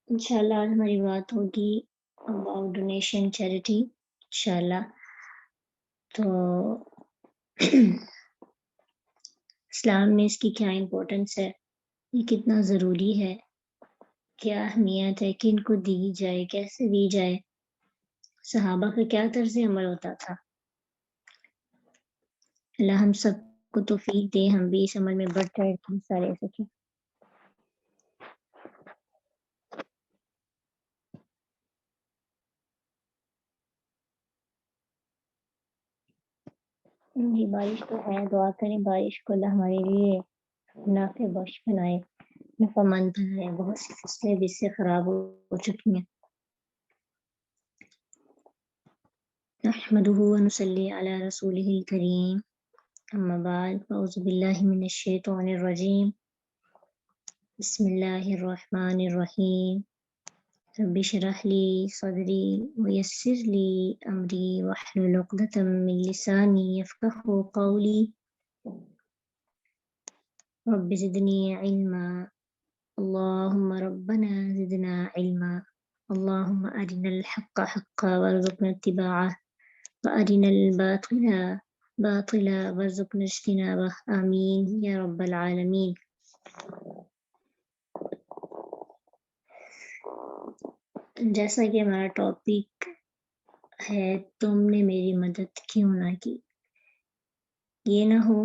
انشاءاللہ آج ہماری بات ہوگی اباؤٹ ڈونیشن چیریٹی انشاءاللہ. تو اسلام میں اس کی کیا امپورٹنس ہے، یہ کتنا ضروری ہے، کیا اہمیت ہے کہ ان کو دی جائے، کیسے دی جائے، صحابہ کا کیا طرز عمل ہوتا تھا. اللہ ہم سب کو توفیق دے ہم بھی اس عمل میں بڑھ چڑھ کے حصہ لے سکیں. جی بارش تو ہے، دعا کریں بارش کو اللہ ہمارے لیے نافع بخش بنائے، نفع مند بنائے. بہت سی فصلیں بھی اس سے خراب ہو چکی ہیں. نحمده ونصلي على رسوله الكريم. اما بعد فاعوذ باللہ من الشیطان الرجیم. بسم اللہ الرحمن الرحیم. رب اشرح لي صدری ويسر لي امری واحلل عقدۃ من لسانی یفقهوا قولی. رب زدنی علما. اللهم ربنا زدنا علما. اللهم أرنا الحق حقا وارزقنا اتباعه وأرنا الباطل باطلا وارزقنا اجتنابه. آمین یا رب العالمین. جیسا کہ ہمارا ٹاپک ہے تم نے میری مدد کیوں نہ کی. یہ نہ ہو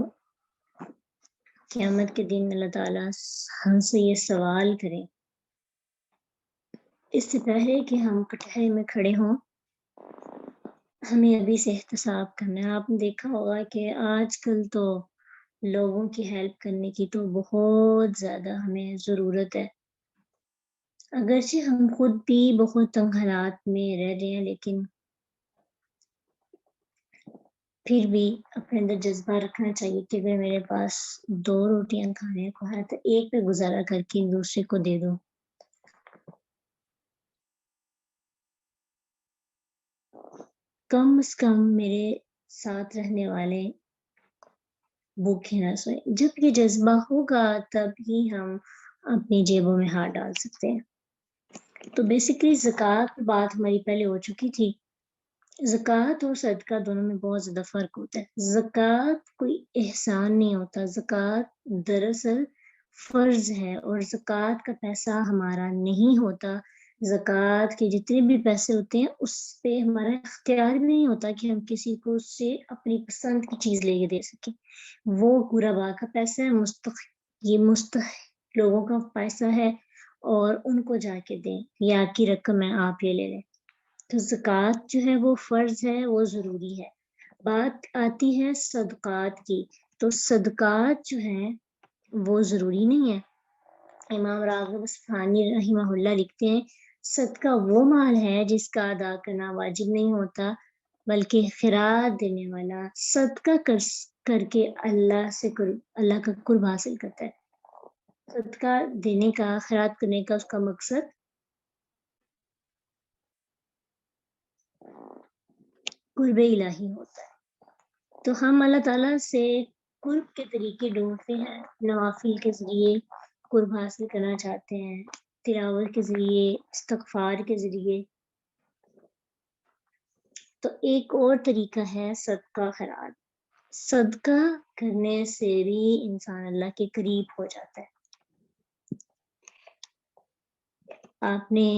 قیامت کے دن اللہ تعالیٰ ہم سے یہ سوال کریں اس سے پہلے کہ ہم کٹہرے میں کھڑے ہوں. ہمیں ابھی سے احتساب کرنا ہے. آپ نے دیکھا ہوگا کہ آج کل تو لوگوں کی ہیلپ کرنے کی تو بہت زیادہ ہمیں ضرورت ہے. اگرچہ ہم خود بھی بہت تنگ حالات میں رہ رہے ہیں، لیکن پھر بھی اپنے اندر جذبہ رکھنا چاہیے کہ اگر میرے پاس 2 روٹیاں کھانے کو ہے تو ایک پہ گزارا کر کے دوسرے کو دے دوں. کم از کم میرے ساتھ رہنے والے بھوکے نہ سوئے. جب یہ جذبہ ہوگا تب ہی ہم اپنی جیبوں میں ہاتھ ڈال سکتے ہیں. تو بیسیکلی زکوٰۃ کی بات ہماری پہلے ہو چکی تھی. زکوٰۃ اور صدقہ دونوں میں بہت زیادہ فرق ہوتا ہے. زکوٰۃ کوئی احسان نہیں ہوتا، زکوٰۃ دراصل فرض ہے، اور زکوٰۃ کا پیسہ ہمارا نہیں ہوتا. زکوٰۃ کے جتنے بھی پیسے ہوتے ہیں اس پہ ہمارا اختیار بھی نہیں ہوتا کہ ہم کسی کو اس سے اپنی پسند کی چیز لے کے دے سکیں. وہ غربا کا پیسہ ہے، یہ مستحق لوگوں کا پیسہ ہے، اور ان کو جا کے دیں، یا کی رقم ہے آپ یہ لے لیں. تو زکوٰۃ جو ہے وہ فرض ہے، وہ ضروری ہے. بات آتی ہے صدقات کی، تو صدقات جو ہیں وہ ضروری نہیں ہے. امام راغب اصفہانی رحمہ اللہ لکھتے ہیں صدقہ وہ مال ہے جس کا ادا کرنا واجب نہیں ہوتا، بلکہ خیرات دینے والا صدقہ کر کے اللہ کا قرب حاصل کرتا ہے. صدقہ دینے کا، خیرات کرنے کا اس کا مقصد قرب الہی ہوتا ہے. تو ہم اللہ تعالیٰ سے قرب کے طریقے ڈھونڈتے ہیں، نوافل کے ذریعے قرب حاصل کرنا چاہتے ہیں، تلاوت کے ذریعے، استغفار کے ذریعے. تو ایک اور طریقہ ہے صدقہ خیرات. صدقہ کرنے سے بھی انسان اللہ کے قریب ہو جاتا ہے. آپ نے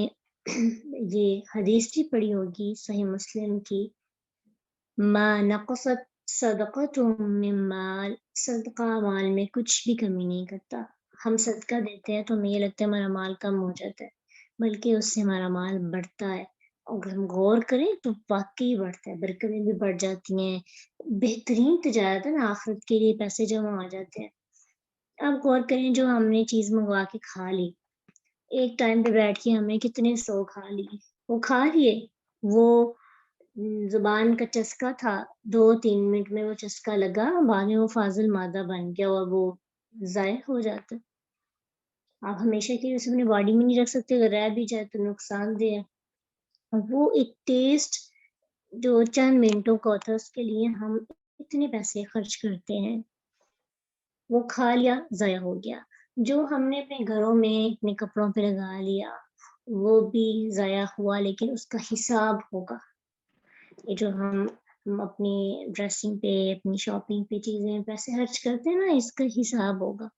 یہ حدیث بھی پڑھی ہوگی صحیح مسلم کی، ما نقصت صدقۃ من مال، صدقہ مال میں کچھ بھی کمی نہیں کرتا. ہم صدقہ دیتے ہیں تو ہمیں یہ لگتا ہے ہمارا مال کم ہو جاتا ہے، بلکہ اس سے ہمارا مال بڑھتا ہے. اگر ہم غور کریں تو واقعی بڑھتا ہے، برکتیں بھی بڑھ جاتی ہیں. بہترین تجارت ہے نا، آخرت کے لیے پیسے جمع ہو جاتے ہیں. اب غور کریں، جو ہم نے چیز منگوا کے کھا لی، ایک ٹائم پہ بیٹھ کے ہم نے کتنے 100 کھا لی، وہ کھا لیے، وہ زبان کا چسکا تھا، 2-3 منٹ میں وہ چسکا لگا، بعد میں وہ فاضل مادہ بن گیا اور وہ ضائع ہو جاتا. آپ ہمیشہ کے لیے اسے اپنی باڈی میں نہیں رکھ سکتے، اگر رہ بھی جائے تو نقصان دہ ہے. اور وہ ایک ٹیسٹ جو چند منٹوں کا ہوتا ہے، اس کے لیے ہم اتنے پیسے خرچ کرتے ہیں. وہ کھا لیا، ضائع ہو گیا. جو ہم نے اپنے گھروں میں اپنے کپڑوں پہ لگا لیا، وہ بھی ضائع ہوا، لیکن اس کا حساب ہوگا. یہ جو ہم اپنی ڈریسنگ پہ، اپنی شاپنگ پہ چیزیں پیسے خرچ کرتے ہیں نا، اس کا حساب ہوگا.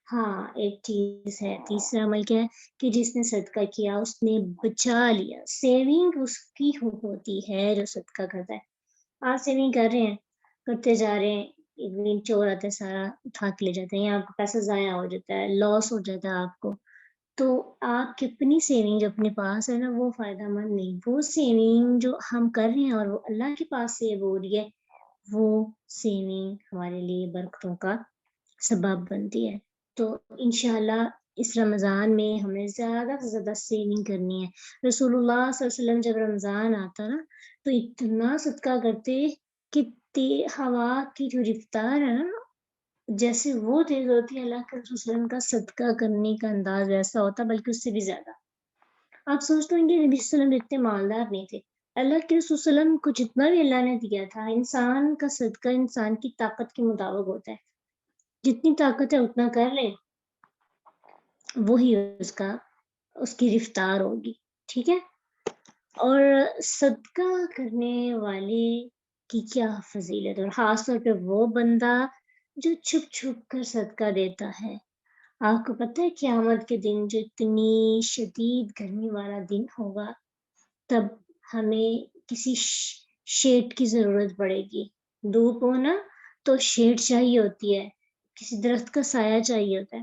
ہاں ایک چیز ہے، تیسرا عمل کیا ہے کہ جس نے صدقہ کیا اس نے بچا لیا. سیونگ اس کی ہوتی ہے جو صدقہ کرتا ہے. آپ سیونگ کر رہے ہیں، کرتے جا رہے ہیں، ایک دن چور آتا ہے، سارا اٹھا کے لے جاتے ہیں، یا آپ کا پیسہ ضائع ہو جاتا ہے، لاس ہو جاتا ہے آپ کو. تو آپ کی اپنی سیونگ جو اپنے پاس ہے نا، وہ فائدہ مند نہیں. وہ سیونگ جو ہم کر رہے ہیں اور وہ اللہ کے پاس سیو ہو رہی ہے، وہ سیونگ ہمارے لیے برکتوں کا سبب بنتی ہے. تو انشاءاللہ اس رمضان میں ہمیں زیادہ سے زیادہ سیونگ کرنی ہے. رسول اللہ صلی اللہ علیہ وسلم جب رمضان آتا نا تو اتنا صدقہ کرتے کہ ہوا کی جو رفتار ہے نا، جیسے وہ تیز ہوتی ہے، اللہ کے رسول صلی اللہ علیہ وسلم کا صدقہ کرنے کا انداز ویسا ہوتا، بلکہ اس سے بھی زیادہ. آپ سوچتے ہیں کہ نبی صلی اللہ علیہ وسلم اتنے مالدار نہیں تھے. اللہ کے رسول صلی اللہ علیہ وسلم کو جتنا بھی اللہ نے دیا تھا، انسان کا صدقہ انسان کی طاقت کے مطابق ہوتا ہے. جتنی طاقت ہے اتنا کر لیں، وہی اس کی رفتار ہوگی. ٹھیک ہے. اور صدقہ کرنے والے کی کیا فضیلت، اور خاص طور پہ وہ بندہ جو چھپ چھپ کر صدقہ دیتا ہے. آپ کو پتہ ہے قیامت کے دن جو اتنی شدید گرمی والا دن ہوگا، تب ہمیں کسی شیڈ کی ضرورت پڑے گی. دھوپ ہو نا تو شیڈ چاہیے ہوتی ہے، کسی درخت کا سایہ چاہیے ہوتا ہے.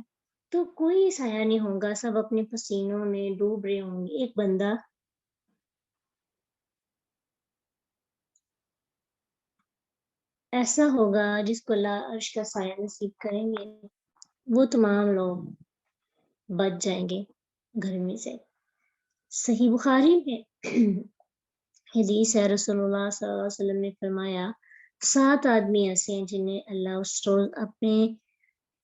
تو کوئی سایہ نہیں ہوگا، سب اپنے پسینوں میں ڈوب رہے ہوں گے. ایک بندہ ایسا ہوگا جس کو اللہ عرش کا سایہ نصیب کریں گے، وہ تمام لوگ بچ جائیں گے گرمی سے. صحیح بخاری میں حدیث ہے، رسول اللہ صلی اللہ علیہ وسلم نے فرمایا 7 آدمی ایسے ہیں جنہیں اللہ اس روز اپنے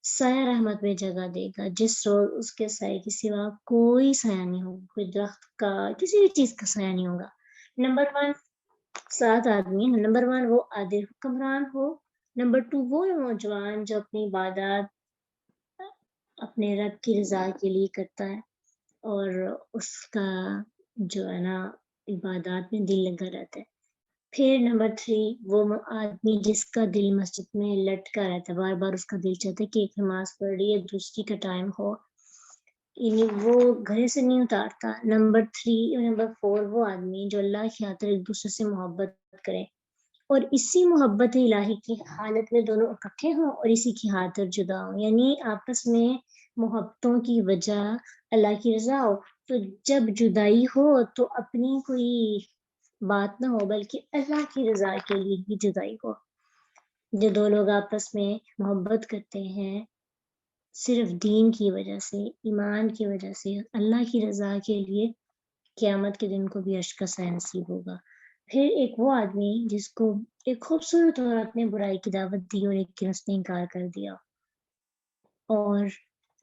سایہ رحمت میں جگہ دے گا، جس روز اس کے سائے کے سوا کوئی سایہ نہیں ہوگا، کوئی درخت کا، کسی بھی چیز کا سایہ نہیں ہوگا. نمبر 1 7 آدمی ہیں. نمبر 1 وہ عادل حکمران ہو. نمبر 2 وہ نوجوان جو اپنی عبادات اپنے رب کی رضا کے لیے کرتا ہے اور اس کا جو ہے نا عبادات میں دل لگا رہتا ہے. پھر نمبر 3 وہ آدمی جس کا دل مسجد میں لٹکا رہتا ہے، بار بار اس کا دل چاہتا ہے کہ ایک نماز پڑھ رہی ہے، دوسری کا ٹائم ہو، یعنی وہ گھر سے نہیں اتارتا. نمبر 4 وہ آدمی جو اللہ کی خاطر ایک دوسرے سے محبت کرے اور اسی محبت الہی کی حالت میں دونوں اکٹھے ہوں اور اسی کی خاطر جدا ہوں، یعنی آپس میں محبتوں کی وجہ اللہ کی رضا ہو. تو جب جدائی ہو تو اپنی کوئی بات نہ ہو، بلکہ اللہ کی رضا کے لیے ہی جدائی ہو. جو دو لوگ آپس میں محبت کرتے ہیں صرف دین کی وجہ سے، ایمان کی وجہ سے، اللہ کی رضا کے لیے، قیامت کے دن کو بھی عرش کا سایہ نصیب ہوگا. پھر ایک وہ آدمی جس کو ایک خوبصورت عورت نے برائی کی دعوت دی اور ایک اس نے انکار کر دیا. اور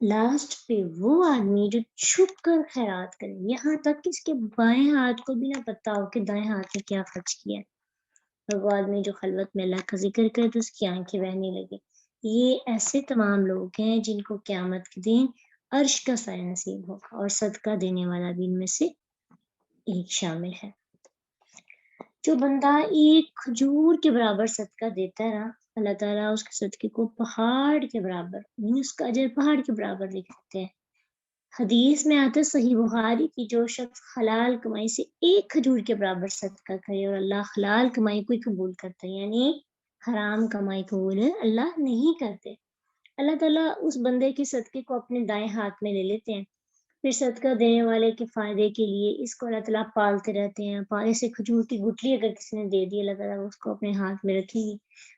لاسٹ پہ وہ آدمی جو چھپ کر خیرات کرے، یہاں تک کہ اس کے بائیں ہاتھ کو بھی نہ پتا ہو کہ دائیں ہاتھ میں کیا خرچ کیا ہے. اور وہ آدمی جو خلوت میں اللہ کا ذکر کرے تو اس کی آنکھیں بہنے لگے. یہ ایسے تمام لوگ ہیں جن کو قیامت کے دن عرش کا سایہ نصیب ہوگا، اور صدقہ دینے والا بھی ان میں سے ایک شامل ہے. جو بندہ ایک کھجور کے برابر صدقہ دیتا ہے نا، اللہ تعالیٰ اس کے صدقے کو پہاڑ کے برابر، یعنی اس کا اجر پہاڑ کے برابر لکھ دیتے ہیں. حدیث میں آتا ہے صحیح بخاری کی، جو شخص حلال کمائی سے ایک کھجور کے برابر صدقہ کرے اور اللہ حلال کمائی کو ہی قبول کرتا ہے، یعنی حرام کمائی قبول اللہ نہیں کرتے. اللہ تعالیٰ اس بندے کے صدقے کو اپنے دائیں ہاتھ میں لے لیتے ہیں. پھر صدقہ دینے والے کے فائدے کے لیے اس کو اللہ تعالیٰ پالتے رہتے ہیں. پالے سے کھجور کی گٹلی اگر کسی نے دے دی، اللہ تعالیٰ اس کو اپنے ہاتھ میں رکھیں گے،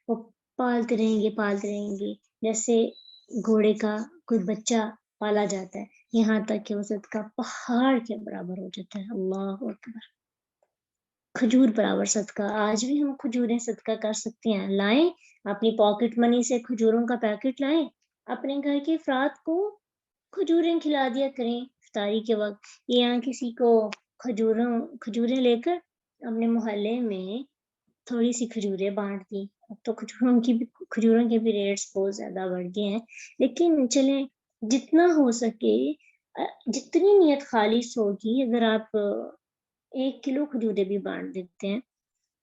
وہ پالتے رہیں گے جیسے گھوڑے کا کوئی بچہ پالا جاتا ہے، یہاں تک کہ وہ صدقہ پہاڑ کے برابر ہو جاتا ہے. اللہ اکبر. کھجور برابر صدقہ. آج بھی ہم کھجوریں صدقہ کر سکتے ہیں. لائیں اپنی پاکٹ منی سے کھجوروں کا پیکٹ لائیں، اپنے گھر کے افراد کو کھجوریں کھلا دیا کریں افطاری کے وقت، یا کسی کو کھجوریں لے کر اپنے محلے میں تھوڑی سی کھجوریں بانٹ دی. اب تو کھجوروں کے بھی ریٹس بہت زیادہ بڑھ گئے ہیں، لیکن چلیں جتنا ہو سکے جتنی نیت خالص ہوگی، اگر آپ 1 کلو کھجوریں بھی بانٹ دیتے ہیں،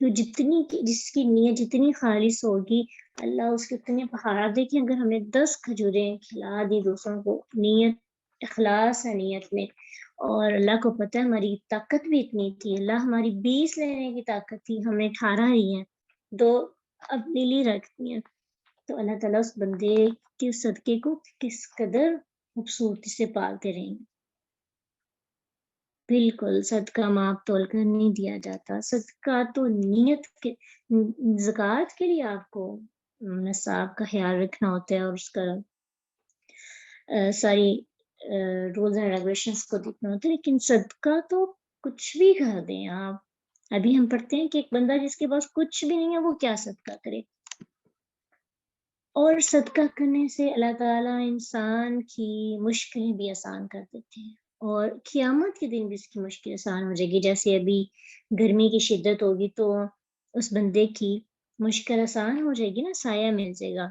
تو جس کی نیت جتنی خالص ہوگی، اللہ اس کے اتنے پہاڑ دیکھیں، اگر ہم نے 10 کھجوریں کھلا دی دوسروں کو، نیت اخلاص ہے نیت میں، اور اللہ کو پتہ ہے ہماری طاقت بھی اتنی تھی، اللہ ہماری 20 لینے کی طاقت تھی، ہم نے 18 لی ہیں، 2 اپنے لیے رکھتی ہیں، تو اللہ تعالیٰ اس بندے کے صدقے کو کس قدر خوبصورتی سے پالتے رہیں گے۔ بالکل صدقہ ماپ تول کر نہیں دیا جاتا، صدقہ تو نیت کے زکوٰۃ کے لیے آپ کو نصاب کا خیال رکھنا ہوتا ہے اور اس کا ساری رولز اینڈ ریگولیشنس کو دیکھنا ہوتا ہے، لیکن صدقہ تو کچھ بھی کر دیں آپ۔ ابھی ہم پڑھتے ہیں کہ ایک بندہ جس کے پاس کچھ بھی نہیں ہے وہ کیا صدقہ کرے، اور صدقہ کرنے سے اللہ تعالیٰ انسان کی مشکلیں بھی آسان کر دیتے ہیں، اور قیامت کے دن بھی اس کی مشکل آسان ہو جائے گی۔ جیسے ابھی گرمی کی شدت ہوگی تو اس بندے کی مشکل آسان ہو جائے گی نا، سایہ مل جائے گا۔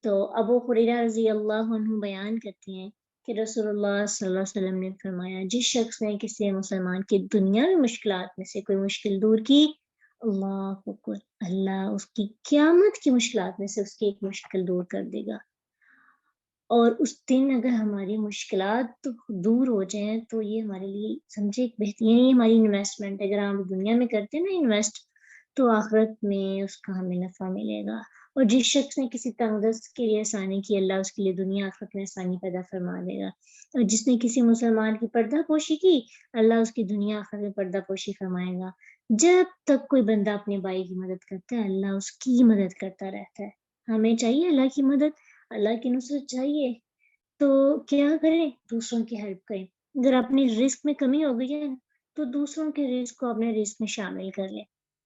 تو ابو ہریرہ رضی اللہ عنہ بیان کرتے ہیں کہ رسول اللہ صلی اللہ علیہ وسلم نے فرمایا، جس شخص نے کسی مسلمان کی دنیاوی مشکلات میں سے کوئی مشکل دور کی، اللہ اکبر، اللہ اس کی قیامت کی مشکلات میں سے اس کی ایک مشکل دور کر دے گا۔ اور اس دن اگر ہماری مشکلات دور ہو جائیں تو یہ ہمارے لیے سمجھے ایک بہترین، یہ ہماری انویسٹمنٹ ہے۔ اگر ہم دنیا میں کرتے ہیں نا انویسٹ، تو آخرت میں اس کا ہمیں نفع ملے گا۔ اور جس شخص نے کسی تنگ دست کے لیے آسانی کی، اللہ اس کے لیے دنیا آخرت میں آسانی پیدا فرما دے گا۔ اور جس نے کسی مسلمان کی پردہ پوشی کی، اللہ اس کی دنیا آخرت میں پردہ پوشی فرمائے گا۔ جب تک کوئی بندہ اپنے بھائی کی مدد کرتا ہے، اللہ اس کی مدد کرتا رہتا ہے۔ ہمیں چاہیے اللہ کی مدد، اللہ کی نصرت چاہیے، تو کیا کریں؟ دوسروں کی ہیلپ کریں۔ اگر اپنی رزق میں کمی ہو گئی ہے تو دوسروں کے رزق کو اپنے رزق میں شامل کر لیں۔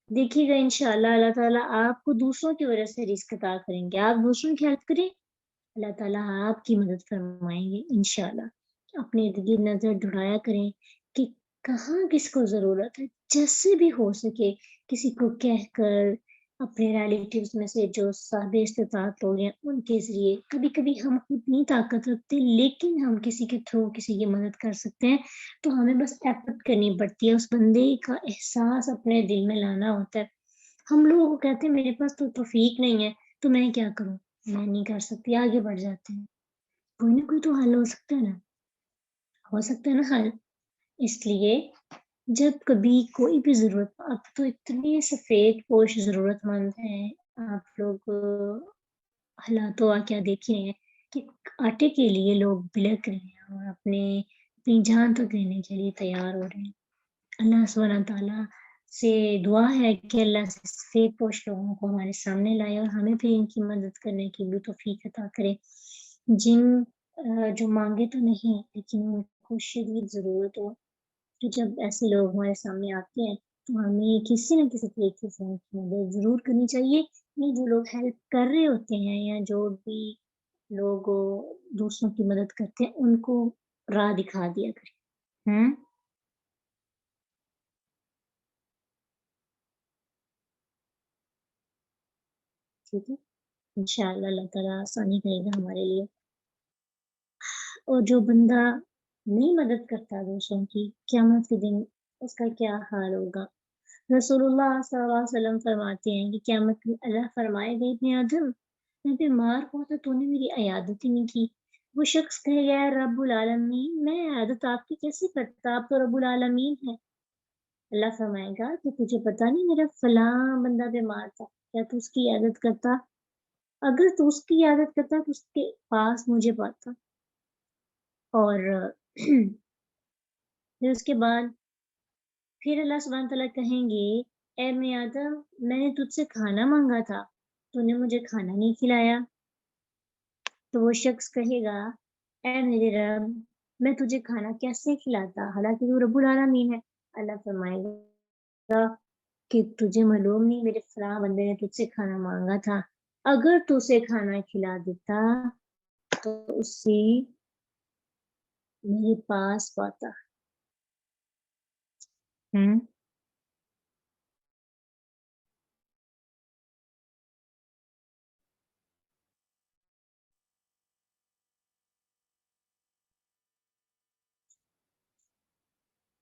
دیکھیے گا انشاءاللہ اللہ تعالیٰ آپ کو دوسروں کی وجہ سے رزق عطا کریں گے۔ آپ دوسروں کی ہیلپ کریں، اللہ تعالیٰ آپ کی مدد فرمائیں گے انشاءاللہ۔ اپنے ارد گرد نظر دوڑایا کریں کہ کہاں کس کو ضرورت ہے، جیسے بھی ہو سکے کسی کو کہہ کر، اپنے ریلیٹیوز میں سے جو صاحب استطاعت لوگ ہیں ان کے ذریعے۔ کبھی کبھی ہم خود نہیں طاقت رکھتے لیکن ہم کسی کے تھرو کسی کی مدد کر سکتے ہیں، تو ہمیں بس ایفرٹ کرنی پڑتی ہے، اس بندے کا احساس اپنے دل میں لانا ہوتا ہے۔ ہم لوگ کہتے ہیں میرے پاس تو توفیق نہیں ہے تو میں کیا کروں، میں نہیں کر سکتی، آگے بڑھ جاتے ہیں۔ کوئی نہ کوئی تو حل ہو سکتا ہے نا، ہو سکتا ہے نا حل۔ اس لیے جب کبھی کوئی بھی ضرورت، اب تو اتنے سفید پوش ضرورت مند ہیں، آپ لوگ حالات تو کیا دیکھ رہے ہیں کہ آٹے کے لیے لوگ بلک رہے ہیں اور اپنی جان تک دینے کے لیے تیار ہو رہے ہیں۔ اللہ سبحانہ تعالیٰ سے دعا ہے کہ اللہ سے سفید پوش لوگوں کو ہمارے سامنے لائے اور ہمیں بھی ان کی مدد کرنے کی بھی توفیق عطا کرے، جو مانگے تو نہیں لیکن ان کو شدید ضرورت ہو۔ تو جب ایسے لوگ ہمارے سامنے آتے ہیں تو ہمیں کسی نہ کسی طریقے سے ان کی مدد ضرور کرنی چاہیے۔ یہ جو لوگ ہیلپ کر رہے ہوتے ہیں یا جو بھی لوگ دوسروں کی مدد کرتے ہیں ان کو راہ دکھا دیا کریں۔ ٹھیک ہے، انشاءاللہ اللہ تعالیٰ آسانی کرے گا ہمارے لیے۔ اور جو بندہ نہیں مدد کرتا دوسروں کی، قیامت کے دن اس کا کیا حال ہوگا؟ رسول اللہ صلی اللہ علیہ وسلم فرماتے ہیں کہ قیامت میں اللہ فرمائے گا، ابن آدم میں بیمار ہوں تو تو نے میری عیادت ہی نہیں کی۔ وہ شخص کہے گا، رب العالمین میں عیادت آپ کی کیسے کرتا، آپ تو رب العالمین ہے۔ اللہ فرمائے گا کہ تجھے پتا نہیں میرا فلاں بندہ بیمار تھا، کیا تو اس کی عیادت کرتا؟ اگر تو اس کی عیادت کرتا تو اس کے پاس مجھے پاتا۔ اور پھر اس کے بعد پھر اللہ سبحانہ تعالیٰ کہیں گے، اے ابن آدم میں نے تجھ سے کھانا مانگا تھا، تو نے مجھے کھانا نہیں کھلایا۔ تو وہ شخص کہے گا، اے میرے رب میں تجھے کھانا کیسے کھلاتا حالانکہ تو رب العالمین ہے۔ اللہ فرمائے گا کہ تجھے معلوم نہیں میرے فلاں بندے نے تجھ سے کھانا مانگا تھا، اگر تو اسے کھانا کھلا دیتا تو اسے میرے پاس پاتا۔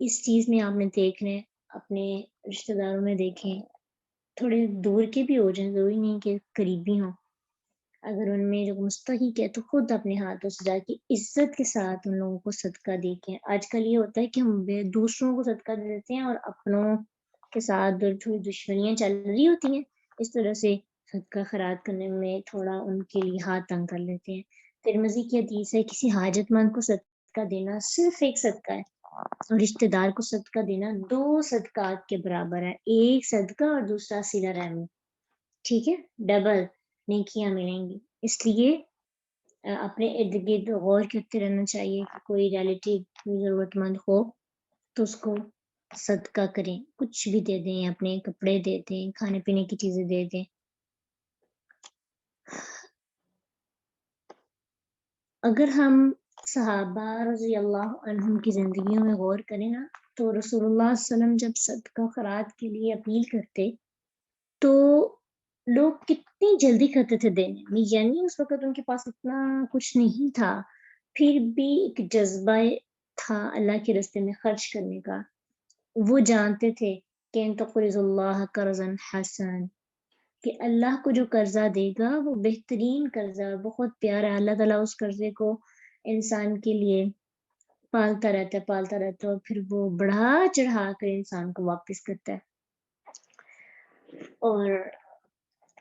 اس چیز میں آپ نے دیکھنا ہے، اپنے رشتہ داروں میں دیکھیں، تھوڑے دور کے بھی ہو جائیں، ضروری نہیں کہ قریبی ہوں، اگر ان میں جو مستحق ہے تو خود اپنے ہاتھوں سے جا کے عزت کے ساتھ ان لوگوں کو صدقہ دے کے، آج کل یہ ہوتا ہے کہ ہم دوسروں کو صدقہ دے دیتے ہیں اور اپنوں کے ساتھ تھوڑی دشمنیاں چل رہی ہوتی ہیں، اس طرح سے صدقہ خیرات کرنے میں تھوڑا ان کے لیے ہاتھ تنگ کر لیتے ہیں۔ ترمذی کی حدیث ہے کہ کسی حاجت مند کو صدقہ دینا صرف ایک صدقہ ہے، اور رشتہ دار کو صدقہ دینا 2 صدقات کے برابر ہے، ایک صدقہ اور دوسرا صلہ رحمی، ٹھیک ہے، ڈبل نیکیاں ملیں گی۔ اس لیے اپنے ارد گرد غور کرتے رہنا چاہیے کہ کوئی ریلیٹیو کوئی ضرورت مند ہو تو اس کو صدقہ کریں، کچھ بھی دے دیں، اپنے کپڑے دے دیں، کھانے پینے کی چیزیں دے دیں۔ اگر ہم صحابہ رضی اللہ عنہم کی زندگیوں میں غور کریں نا، تو رسول اللہ صلی اللہ علیہ وسلم جب صدقہ خیرات کے لیے اپیل کرتے تو لوگ کتنی جلدی کرتے تھے دینے میں، یعنی اس وقت ان کے پاس اتنا کچھ نہیں تھا، پھر بھی ایک جذبہ تھا اللہ کے راستے میں خرچ کرنے کا۔ وہ جانتے تھے کہ ان تقرض اللہ قرضا حسن، کہ اللہ کو جو قرضہ دے گا وہ بہترین قرضہ، بہت پیارا ہے، اللہ تعالیٰ اس قرضے کو انسان کے لیے پالتا رہتا ہے اور پھر وہ بڑھا چڑھا کر انسان کو واپس کرتا ہے۔ اور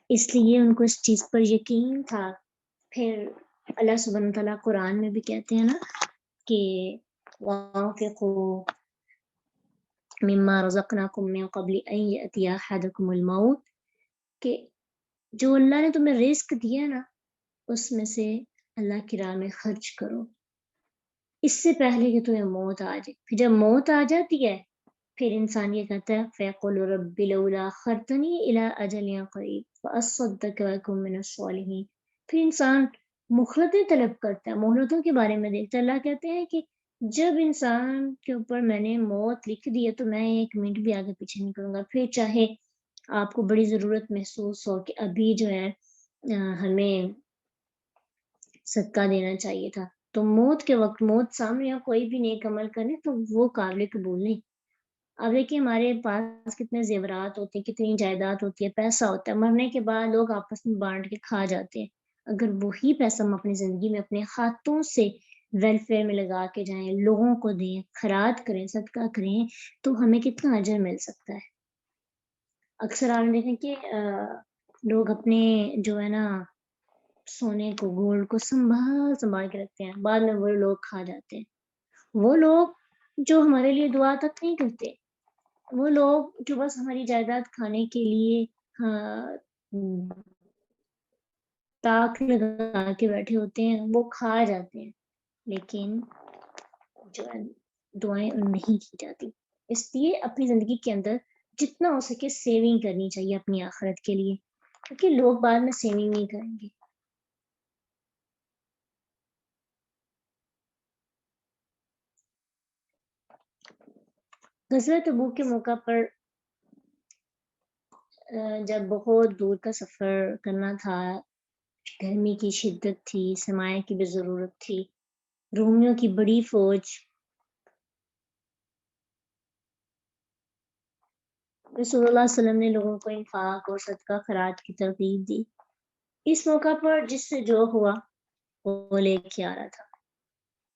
اس لیے ان کو اس چیز پر یقین تھا۔ پھر اللہ سبحانہ تعالیٰ قرآن میں بھی کہتے ہیں نا کہ وَأَنفِقُوا مِمَّا رَزَقْنَاكُم مِّن قَبْلِ أَن يَأْتِيَ أَحَدَكُمُ الْمَوْتُ، کہ جو اللہ نے تمہیں رزق دیا نا اس میں سے اللہ کی راہ میں خرچ کرو، اس سے پہلے کہ تمہیں موت آ جائے۔ پھر جب موت آ جاتی ہے پھر انسان یہ کہتا ہے فَيَقُولُ رَبِّ لَوْلَا أَخَّرْتَنِي إِلَىٰ أَجَلٍ قَرِيبٍ فَأَصَّدَّقَ وَأَكُن مِّنَ الصَّالِحِينَ، پھر انسان مہلتیں طلب کرتا ہے، مہلتوں کے بارے میں دیکھتا ہے۔ اللہ کہتے ہیں کہ جب انسان کے اوپر میں نے موت لکھ دی ہے تو میں 1 منٹ بھی آگے پیچھے نہیں کروں گا، پھر چاہے آپ کو بڑی ضرورت محسوس ہو کہ ابھی جو ہے ہمیں صدقہ دینا چاہیے تھا، تو موت کے وقت موت سامنے یا کوئی بھی نیک عمل کرے تو وہ قابل قبول نہیں۔ اب دیکھیے ہمارے پاس کتنے زیورات ہوتے ہیں، کتنی جائیداد ہوتی ہے، پیسہ ہوتا ہے، مرنے کے بعد لوگ آپس میں بانٹ کے کھا جاتے ہیں۔ اگر وہی پیسہ ہم اپنی زندگی میں اپنے ہاتھوں سے ویلفیئر میں لگا کے جائیں، لوگوں کو دیں، خیرات کریں، صدقہ کریں، تو ہمیں کتنا اجر مل سکتا ہے۔ اکثر آپ نے دیکھا کہ لوگ اپنے جو ہے نا سونے کو، گولڈ کو سنبھال کے رکھتے ہیں، بعد میں وہ لوگ کھا جاتے ہیں۔ وہ لوگ جو ہمارے لیے دعا تک نہیں کرتے، وہ لوگ جو بس ہماری جائیداد کھانے کے لیے تاک لگا کے بیٹھے ہوتے ہیں، وہ کھا جاتے ہیں، لیکن جو ہے دعائیں نہیں کی جاتی۔ اس لیے اپنی زندگی کے اندر جتنا ہو سکے سیونگ کرنی چاہیے اپنی آخرت کے لیے، کیونکہ لوگ بعد میں سیونگ نہیں کریں گے۔ غزوہ تبوک کے موقع پر جب بہت دور کا سفر کرنا تھا، گرمی کی شدت تھی، سرمایہ کی بھی ضرورت تھی، رومیوں کی بڑی فوج، رسول اللہ صلی اللہ علیہ وسلم نے لوگوں کو انفاق اور صدقہ خیرات کی ترغیب دی۔ اس موقع پر جس سے جو ہوا وہ لے کے آ رہا تھا۔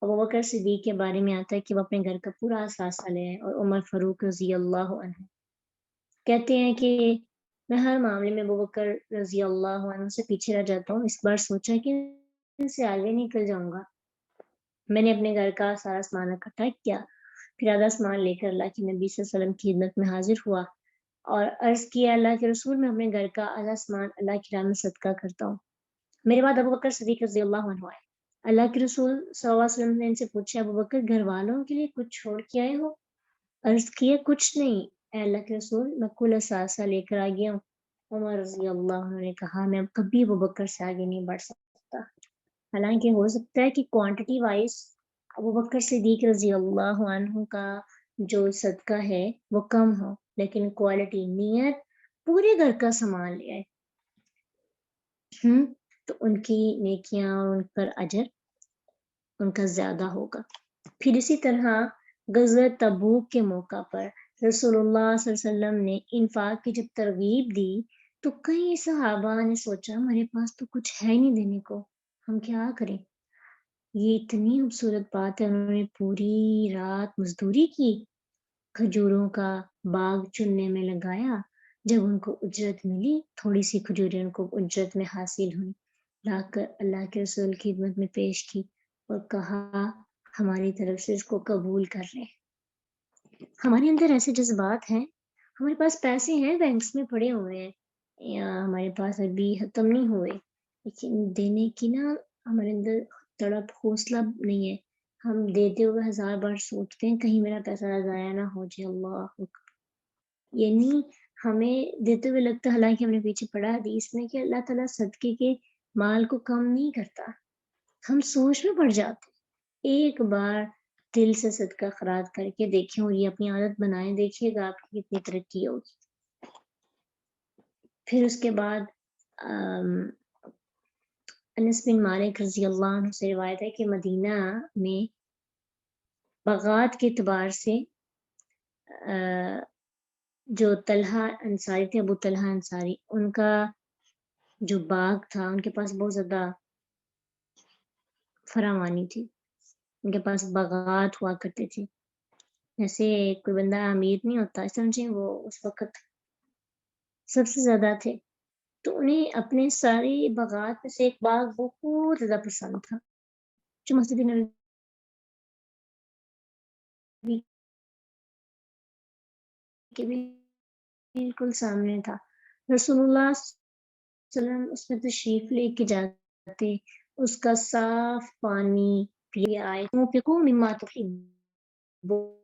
ابوبکر صدیق کے بارے میں آتا ہے کہ وہ اپنے گھر کا پورا اثاثہ لے آئے، اور عمر فاروق رضی اللہ عنہ کہتے ہیں کہ میں ہر معاملے میں ابوبکر رضی اللہ عنہ سے پیچھے رہ جاتا ہوں، اس بار سوچا کہ ان سے آگے نکل جاؤں گا۔ میں نے اپنے گھر کا سارا سامان اکٹھا کیا، پھر آدھا سامان لے کر اللہ کے نبی صلی اللہ علیہ وسلم کی خدمت میں حاضر ہوا اور عرض کیا اللہ کے رسول، میں اپنے گھر کا آدھا سامان اللہ کی راہ میں صدقہ کرتا ہوں۔ میرے بعد ابوبکر صدیق رضی اللہ عنہ آئے۔ اللہ کے رسول صلی اللہ علیہ وسلم نے ان سے پوچھا ابوبکر گھر والوں کے لیے کچھ چھوڑ کے آئے ہو؟ عرض کیا کچھ نہیں اے اللہ کے رسول، میں کل اثاثہ لے کر آ گیا ہوں۔ عمر رضی اللہ عنہ نے کہا میں اب کبھی ابوبکر سے آگے نہیں بڑھ سکتا۔ حالانکہ ہو سکتا ہے کہ کوانٹٹی وائز ابوبکر صدیق رضی اللہ عنہ کا جو صدقہ ہے وہ کم ہو، لیکن کوالٹی، نیت، پورے گھر کا سامان لے آئے تو ان کی نیکیاں اور ان پر اجر ان کا زیادہ ہوگا۔ پھر اسی طرح غزوہ تبوک کے موقع پر رسول اللہ صلی اللہ علیہ وسلم نے انفاق کی جب ترغیب دی تو کئی صحابہ نے سوچا ہمارے پاس تو کچھ ہے نہیں دینے کو، ہم کیا کریں؟ یہ اتنی خوبصورت بات ہے، انہوں نے پوری رات مزدوری کی، کھجوروں کا باغ چننے میں لگایا، جب ان کو اجرت ملی تھوڑی سی کھجوریں ان کو اجرت میں حاصل ہوئی، لا کر اللہ کے رسول کی خدمت میں پیش کی اور کہا ہماری طرف سے اس کو قبول کر لیں۔ ہمارے اندر ایسے جذبات ہیں، ہمارے پاس پیسے ہیں بینکس میں پڑے ہوئے ہیں یا ہمارے پاس ابھی ختم نہیں ہوئے، لیکن دینے کی نا ہمارے اندر تڑپ حوصلہ نہیں ہے، ہم دیتے ہوئے 1000 بار سوچتے ہیں کہیں میرا پیسہ ضائع نہ ہو جائے، اللہ اکبر۔ یعنی ہمیں دیتے ہوئے لگتا ہے، حالانکہ ہم نے پیچھے پڑھا حدیث میں کہ اللہ تعالیٰ صدقے کے مال کو کم نہیں کرتا، ہم سوچ میں پڑ جاتے ہیں۔ ایک بار دل سے صدقہ خیرات کر کے دیکھیں اور یہ اپنی عادت بنائیں، دیکھیے گا آپ کی کتنی ترقی ہوگی۔ پھر اس کے بعد انس بن مالک رضی اللہ عنہ سے روایت ہے کہ مدینہ میں باغات کے اعتبار سے جو طلحہ انصاری تھے، ابو طلحہ انصاری، ان کا جو باغ تھا ان کے پاس بہت زیادہ فراوانی تھی، ان کے پاس باغات ہوا کرتے تھے۔ جیسے کوئی بندہ امیر نہیں ہوتا، سمجھیں وہ اس وقت سب سے زیادہ تھے، تو انہیں اپنے سارے باغات میں سے ایک باغ بہت زیادہ پسند تھا جو مسجد نبوی کے بالکل سامنے تھا۔ رسول اللہ صلی اللہ علیہ وسلم اس میں تشریف لے کے جاتے، اس کا صاف پانی پیے آئے، تنفقوا مما تحبون،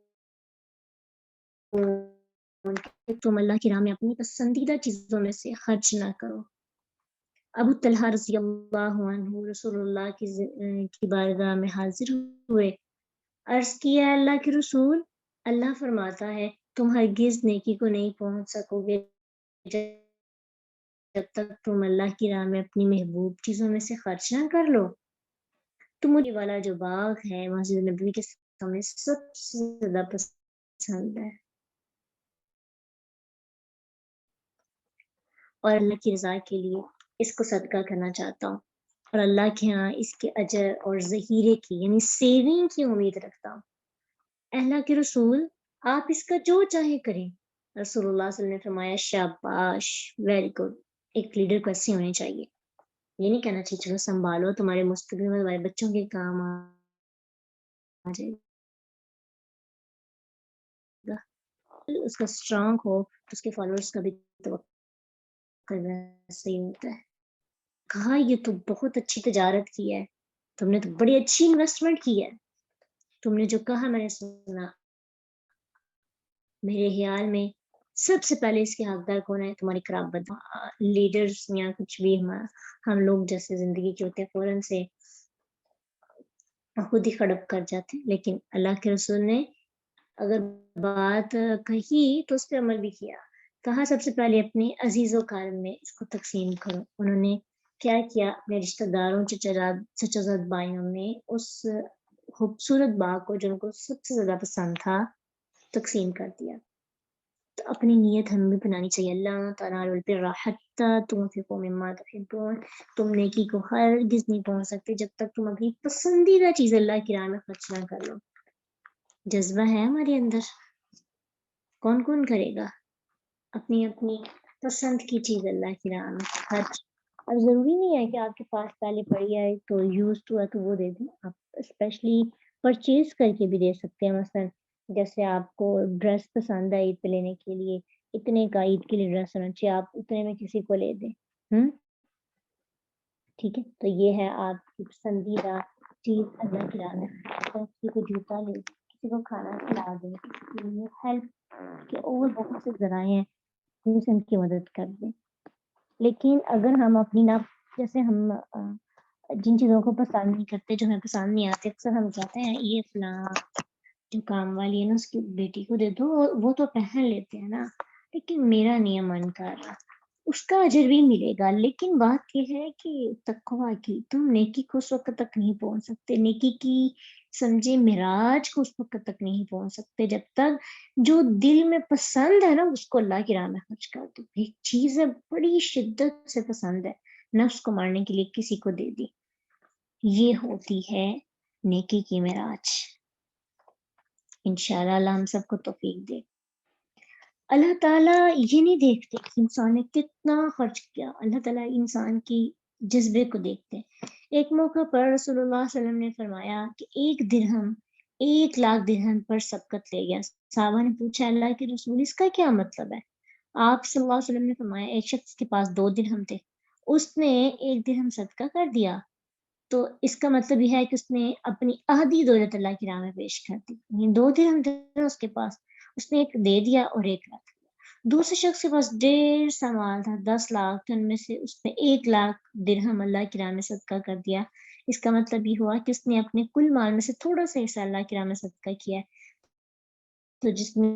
تم اللہ کی راہ میں اپنی پسندیدہ چیزوں میں سے خرچ نہ کرو۔ ابو طلحہ رضی اللہ عنہ رسول اللہ کی بارگاہ میں حاضر ہوئے، عرض کیا اللہ کے رسول، اللہ فرماتا ہے تم ہرگز نیکی کو نہیں پہنچ سکو گے جب تک تم اللہ کی راہ میں اپنی محبوب چیزوں میں سے خرچ نہ کر لو۔ تو مجھے والا جو باغ ہے مسجد نبوی کے سامنے سب سے زیادہ پسند ہے، اور اللہ کی رضا کے لیے اس کو صدقہ کرنا چاہتا ہوں، اور اللہ کے ہاں اس کے اجر اور ذخیرے کی یعنی سیونگ کی امید رکھتا ہوں۔ اللہ کے رسول آپ اس کا جو چاہے کریں۔ رسول اللہ صلی اللہ علیہ وسلم نے فرمایا شاباش، ویری گڈ، ایک لیڈر کو ایسے ہونے چاہیے، یہ نہیں کہنا چاہیے چلو سنبھالو تمہارے مستقبل میں تمہارے بچوں کے کام آ جائے گا، اس کا اسٹرانگ ہو تو اس کے فالوورز کا بھی توقع صحیح ہوتا ہے۔ کہا یہ تو بہت اچھی تجارت کی ہے، تم نے تو بڑی اچھی انویسٹمنٹ کی ہے، تم نے جو کہا میں نے سنا، میرے خیال میں سب سے پہلے اس کے حقدار کون ہے؟ تمہاری قرابت، لیڈرز یا کچھ بھی ہم لوگ جیسے زندگی کے ہوتے ہیں فوراً سے خود ہی خڑپ کر جاتے ہیں، لیکن اللہ کے رسول نے اگر بات کہی تو اس پہ عمل بھی کیا، کہا سب سے پہلے اپنے عزیز و کارم میں اس کو تقسیم کرو۔ انہوں نے کیا کیا؟ اپنے رشتہ داروں چچا زاد بھائیوں میں اس خوبصورت باغ کو جو ان کو سب سے زیادہ پسند تھا تقسیم کر دیا۔ تو اپنی نیت ہمیں بھی بنانی چاہیے، اللہ تعالیٰ حتی تنفقوا مما تحبون، تم نیکی کو ہرگز نہیں پہنچ سکتے جب تک تم اپنی پسندیدہ چیز اللہ کی راہ میں خرچ نہ کر لو۔ جذبہ ہے ہمارے اندر، کون کون کرے گا اپنی اپنی پسند کی چیز اللہ کی راہ میں خرچ؟ اب ضروری نہیں ہے کہ آپ کے پاس پہلے پڑی ہے تو یوز ٹو ہے تو وہ دے دیں، آپ اسپیشلی پرچیز کر کے بھی دے سکتے ہیں، مثلا جیسے آپ کو ڈریس پسند ہے عید پہ لینے کے لیے، اتنے کا عید کے لیے ڈریس ہونا چاہیے، آپ اتنے میں کسی کو لے دیں، ٹھیک ہے؟ تو یہ ہے آپ کی پسندیدہ چیز اللہ کی راہ میں، کسی کو جوتا لے دیں، کسی کو کھانا کھلا دیں، کسی کے لیے ہیلپ کے اور بہت سے ذرائع ہیں جن سے ان کی مدد کر دیں۔ لیکن اگر ہم اپنی جیسے ہم جن چیزوں کو پسند نہیں کرتے، جو ہمیں پسند نہیں آتے، اکثر ہم کہتے ہیں یہ فلاں جو کام والی ہے نا اس کی بیٹی کو دے دو، وہ تو پہن لیتے ہیں نا، لیکن میرا نہیں من کر رہا، اس کا اجر بھی ملے گا، لیکن بات یہ ہے کہ تقویٰ کی، تم نیکی کو اس وقت تک نہیں پہنچ سکتے، نیکی کی سمجھے معراج کو اس وقت تک نہیں پہنچ سکتے جب تک جو دل میں پسند ہے نا اس کو اللہ کی راہ میں خرچ کر دو۔ ایک چیز ہے بڑی شدت سے پسند ہے، نفس کو مارنے کے لیے کسی کو دے دی، یہ ہوتی ہے نیکی کی معراج۔ انشاءاللہ اللہ ہم سب کو توفیق دے۔ اللہ تعالیٰ یہ نہیں دیکھتے کہ انسان نے کتنا خرچ کیا، اللہ تعالیٰ انسان کی جذبے کو دیکھتے ہیں۔ ایک موقع پر رسول اللہ صلی اللہ علیہ وسلم نے فرمایا کہ ایک درہم 1,00,000 درہم پر سبقت لے گیا۔ صحابہ نے پوچھا اللہ کے رسول اس کا کیا مطلب ہے؟ آپ صلی اللہ علیہ وسلم نے فرمایا ایک شخص کے پاس 2 درہم تھے، اس نے 1 درہم صدقہ کر دیا، تو اس کا مطلب یہ ہے کہ اس نے اپنی آدھی دولت اللہ کی راہ میں پیش کر دی، یعنی 2 درہم تھے اس کے پاس، اس نے ایک دے دیا اور ایک رکھ دیا۔ دوسرے شخص کے پاس ڈھیر سا مال تھا، 10 لاکھ، تو ان میں سے اس نے 1,00,000 درہم اللہ کی راہ میں صدقہ کر دیا۔ اس کا مطلب یہ ہوا کہ اس نے اپنے کل مال میں سے تھوڑا سا حصہ اللہ کی راہ میں صدقہ کیا ہے۔ تو جس نے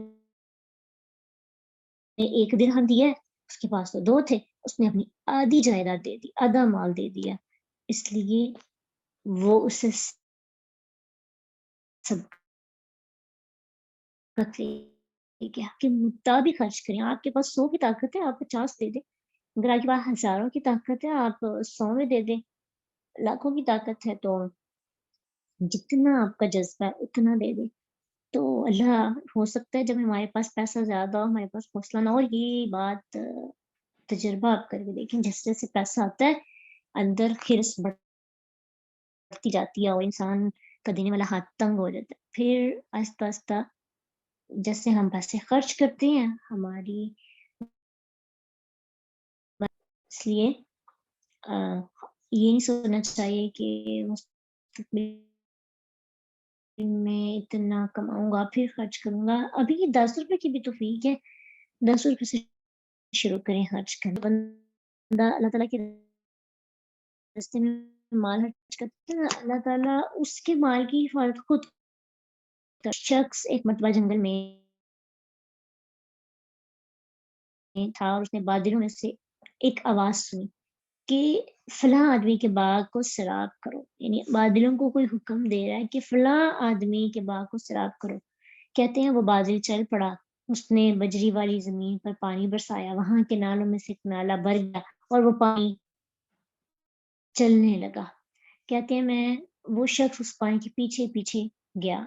1 درہم دیا ہے اس کے پاس تو 2 تھے، اس نے اپنی آدھی جائیداد دے دی، آدھا مال دے دیا، اس لیے وہ اسے صدقہ کے حق کے مطابق خرچ کریں۔ آپ کے پاس 100 کی طاقت ہے آپ 50 دے دیں، اگر آپ کے پاس ہزاروں کی طاقت ہے آپ 100 میں دے دیں، لاکھوں کی طاقت ہے تو جتنا آپ کا جذبہ ہے اتنا دے دیں۔ تو اللہ ہو سکتا ہے جب ہمارے پاس پیسہ زیادہ ہو، ہمارے پاس حوصلہ نہ ہو، یہ بات تجربہ آپ کر کے دیکھیں، جیسے جیسے پیسہ آتا ہے اندر حرص بڑھتی جاتی ہے اور انسان کا دینے والا ہاتھ تنگ ہو جاتا ہے، پھر آہستہ آہستہ جیسے ہم پیسے خرچ کرتے ہیں ہماری، اس لیے یہ نہیں سوچنا چاہیے کہ مستقبل میں اتنا کماؤں گا پھر خرچ کروں گا۔ ابھی 10 روپے کی بھی توفیق ہے، 10 روپے سے شروع کریں خرچ کرنا۔ بندہ اللہ تعالیٰ کے راستے میں مال خرچ کرتا ہے، اللہ تعالیٰ اس کے مال کی حفاظت خود کرتا ہے۔ شخص ایک مرتبہ جنگل میں تھا اور اس نے بادلوں میں سے ایک آواز سنی کہ فلاں آدمی کے باغ کو سیراب کرو، یعنی بادلوں کو کوئی حکم دے رہا ہے کہ فلاں آدمی کے باغ کو سیراب کرو۔ کہتے ہیں وہ بادل چل پڑا، اس نے بجری والی زمین پر پانی برسایا، وہاں کے نالوں میں سے ایک نالا بھر گیا اور وہ پانی چلنے لگا۔ کہتے ہیں میں وہ شخص اس پانی کے پیچھے پیچھے گیا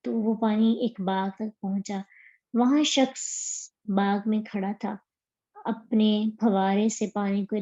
تو وہ پانی ایک باغ تک پہنچا، وہاں شخص باغ میں کھڑا تھا، اپنے پھوارے سے پانی کو